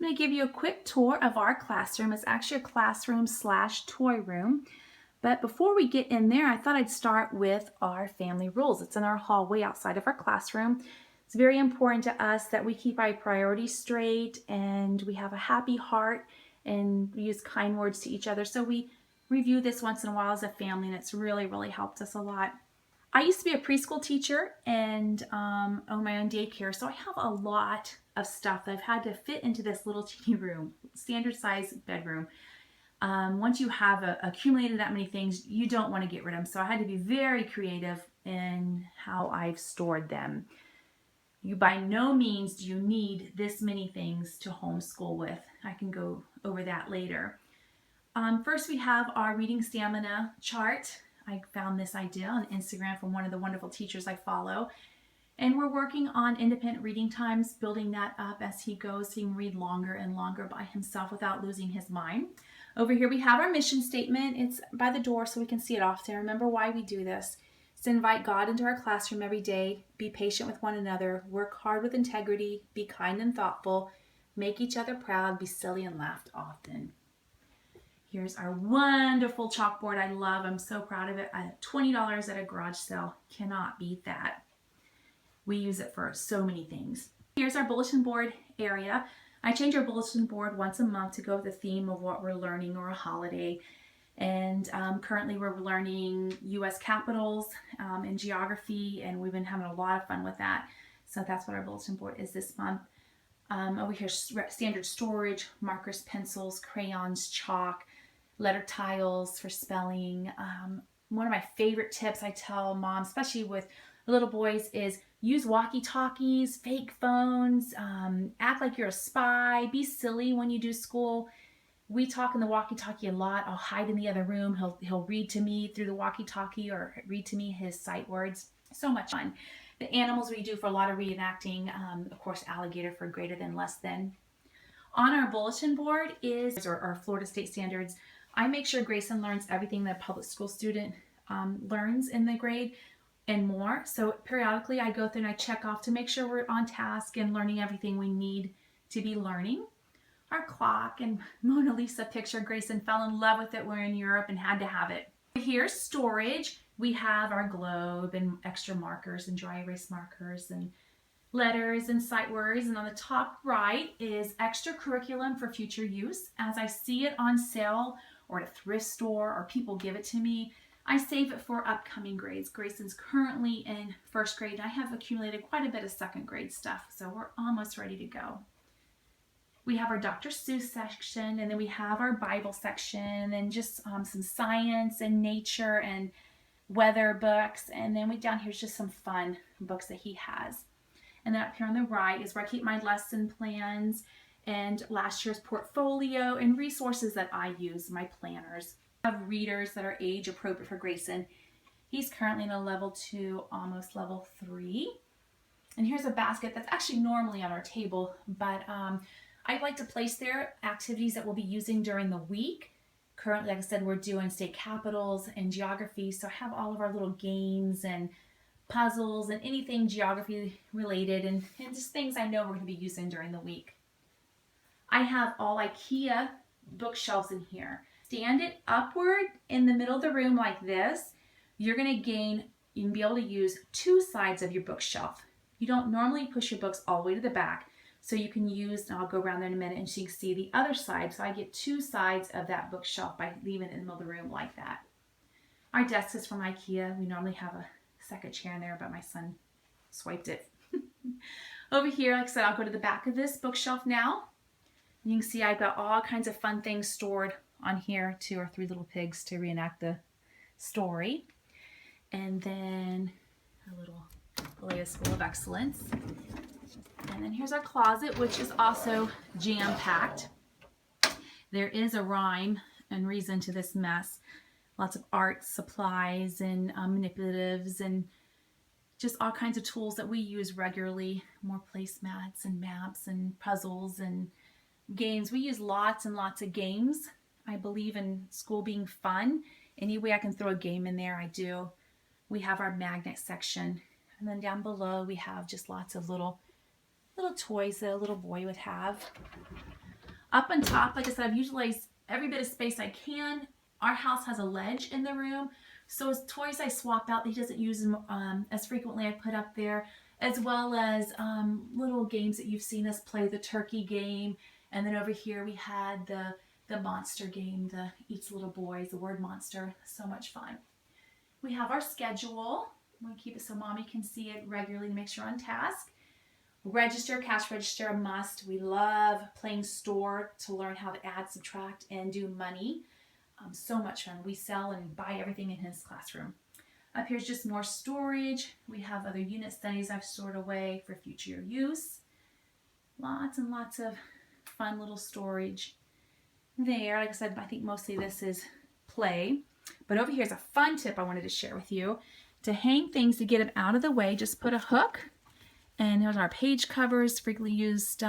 I'm going to give you a quick tour of our classroom. It's actually a classroom / toy room. But before we get in there, I thought I'd start with our family rules. It's in our hallway outside of our classroom. It's very important to us that we keep our priorities straight and we have a happy heart and we use kind words to each other. So we review this once in a while as a family, and it's really helped us a lot. I used to be a preschool teacher and own my own daycare, so I have a lot of stuff that I've had to fit into this little teeny room, standard size bedroom. Once you have accumulated that many things, you don't want to get rid of them. So I had to be very creative in how I've stored them. You by no means do you need this many things to homeschool with. I can go over that later. First, we have our reading stamina chart. I found this idea on Instagram from one of the wonderful teachers I follow. And we're working on independent reading times, building that up as he goes. He can read longer and longer by himself without losing his mind. Over here we have our mission statement. It's by the door so we can see it often. Remember why we do this. It's to invite God into our classroom every day, be patient with one another, work hard with integrity, be kind and thoughtful, make each other proud, be silly and laugh often. Here's our wonderful chalkboard I love. I'm so proud of it. $20 at a garage sale. Cannot beat that. We use it for so many things. Here's our bulletin board area. I change our bulletin board once a month to go with the theme of what we're learning or a holiday. And currently we're learning U.S. capitals and geography, and we've been having a lot of fun with that. So that's what our bulletin board is this month. Over here, standard storage, markers, pencils, crayons, chalk, letter tiles for spelling. One of my favorite tips I tell moms, especially with little boys, is use walkie-talkies, fake phones, act like you're a spy, be silly when you do school. We talk in the walkie-talkie a lot. I'll hide in the other room. He'll read to me through the walkie-talkie or read to me his sight words. So much fun. The animals we do for a lot of reenacting, of course, alligator for greater than, less than. On our bulletin board is our Florida State Standards. I make sure Grayson learns everything that a public school student learns in the grade and more. So periodically I go through and I check off to make sure we're on task and learning everything we need to be learning. Our clock and Mona Lisa picture, Grayson fell in love with it. We're in Europe and had to have it. Here's storage. We have our globe and extra markers and dry erase markers and letters and sight words. And on the top right is extra curriculum for future use. As I see it on sale or at a thrift store or people give it to me, I save it for upcoming grades. Grayson's currently in first grade, and I have accumulated quite a bit of second grade stuff, so we're almost ready to go. We have our Dr. Seuss section, and then we have our Bible section, and just some science and nature and weather books, and then down here is just some fun books that he has. And then up here on the right is where I keep my lesson plans and last year's portfolio and resources that I use, my planners. I have readers that are age appropriate for Grayson. He's currently in a level 2, almost level 3. And here's a basket that's actually normally on our table, but I'd like to place there activities that we'll be using during the week. Currently, like I said, we're doing state capitals and geography, so I have all of our little games and puzzles and anything geography related and just things I know we're going to be using during the week. I have all IKEA bookshelves in here. Stand it upward in the middle of the room like this. You're going to you can be able to use 2 sides of your bookshelf. You don't normally push your books all the way to the back, so you can use, and I'll go around there in a minute and so you can see the other side. So I get 2 sides of that bookshelf by leaving it in the middle of the room like that. Our desk is from IKEA. We normally have a second chair in there, but my son swiped it. Over here, like I said, I'll go to the back of this bookshelf now. You can see I've got all kinds of fun things stored on here, 2 or 3 little pigs to reenact the story. And then a little Leia School of Excellence. And then here's our closet, which is also jam-packed. There is a rhyme and reason to this mess. Lots of art supplies and manipulatives and just all kinds of tools that we use regularly. More placemats and maps and puzzles and games. We use lots and lots of games. I believe in school being fun. Any way I can throw a game in there, I do. We have our magnet section. And then down below we have just lots of little toys that a little boy would have. Up on top, like I said, I've utilized every bit of space I can. Our house has a ledge in the room, so as toys I swap out, he doesn't use them as frequently, I put up there, as well as little games that you've seen us play, the turkey game, and then over here we had the monster game, the Eats Little Boys, the word monster. So much fun. We have our schedule. I'm going to keep it so mommy can see it regularly to make sure on task. Register, cash register, a must. We love playing store to learn how to add, subtract, and do money. So much fun. We sell and buy everything in his classroom. Up here's just more storage. We have other unit studies I've stored away for future use. Lots and lots of fun little storage there. Like I said, I think mostly this is play. But over here is a fun tip I wanted to share with you. To hang things to get them out of the way, just put a hook. And there's our page covers, frequently used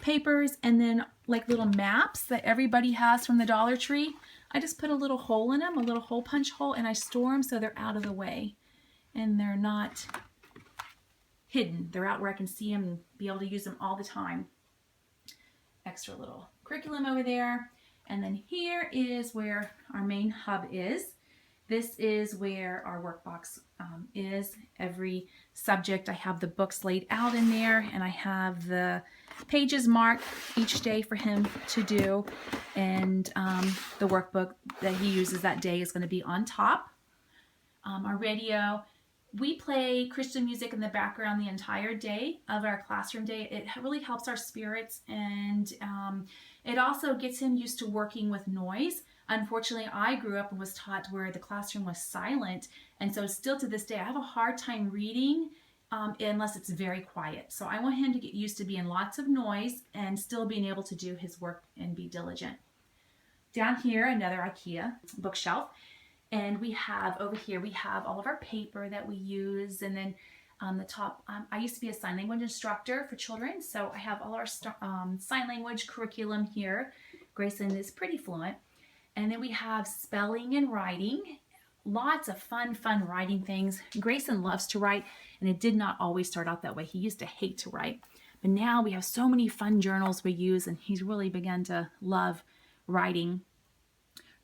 papers, and then like little maps that everybody has from the Dollar Tree. I just put a little hole in them, a little hole punch hole, and I store them so they're out of the way. And they're not hidden. They're out where I can see them and be able to use them all the time. Extra little curriculum over there. And then here is where our main hub is. This is where our workbox is. Every subject, I have the books laid out in there, and I have the pages marked each day for him to do. And the workbook that he uses that day is going to be on top. Our radio, we play Christian music in the background the entire day of our classroom day. It really helps our spirits, and it also gets him used to working with noise. Unfortunately, I grew up and was taught where the classroom was silent, and so still to this day I have a hard time reading unless it's very quiet. So I want him to get used to being lots of noise and still being able to do his work and be diligent. Down here, another IKEA bookshelf, and we have over here, we have all of our paper that we use, and then on the top, I used to be a sign language instructor for children, so I have all our sign language curriculum here. Grayson is pretty fluent. And then we have spelling and writing. Lots of fun writing things. Grayson loves to write, and it did not always start out that way. He used to hate to write. But now we have so many fun journals we use, and he's really begun to love writing.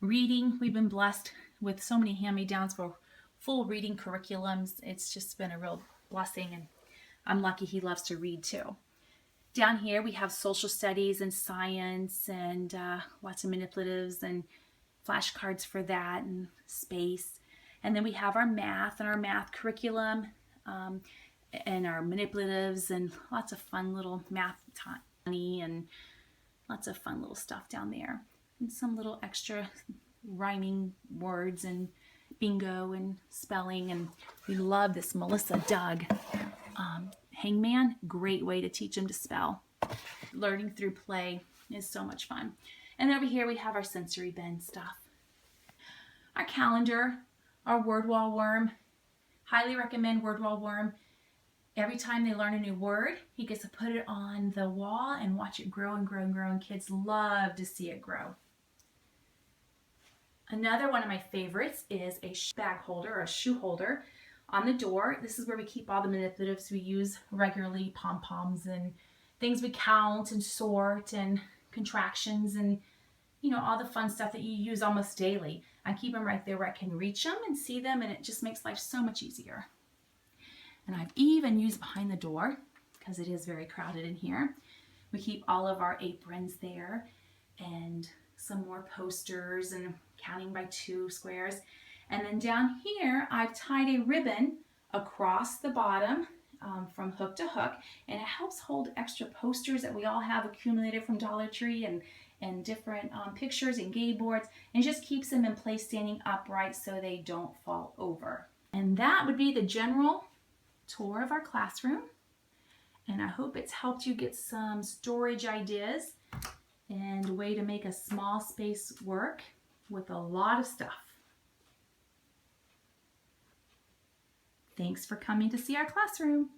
Reading, we've been blessed with so many hand-me-downs for full reading curriculums. It's just been a real blessing, and I'm lucky he loves to read too. Down here we have social studies and science and lots of manipulatives and flashcards for that and space. And then we have our math and our math curriculum and our manipulatives and lots of fun little math time and lots of fun little stuff down there. And some little extra rhyming words and bingo and spelling. And we love this Melissa Doug Hangman. Great way to teach them to spell. Learning through play is so much fun. And over here we have our sensory bin stuff. Our calendar, our word wall worm. Highly recommend word wall worm. Every time they learn a new word, he gets to put it on the wall and watch it grow and grow and grow, and kids love to see it grow. Another one of my favorites is a bag holder or a shoe holder on the door. This is where we keep all the manipulatives we use regularly, pom-poms and things we count and sort and contractions and all the fun stuff that you use almost daily. I keep them right there where I can reach them and see them, and it just makes life so much easier. And I've even used behind the door because it is very crowded in here. We keep all of our aprons there and some more posters and counting by 2 squares. And then down here, I've tied a ribbon across the bottom from hook to hook, and it helps hold extra posters that we all have accumulated from Dollar Tree and different pictures and gay boards, and just keeps them in place standing upright so they don't fall over. And that would be the general tour of our classroom, and I hope it's helped you get some storage ideas and a way to make a small space work with a lot of stuff. Thanks for coming to see our classroom.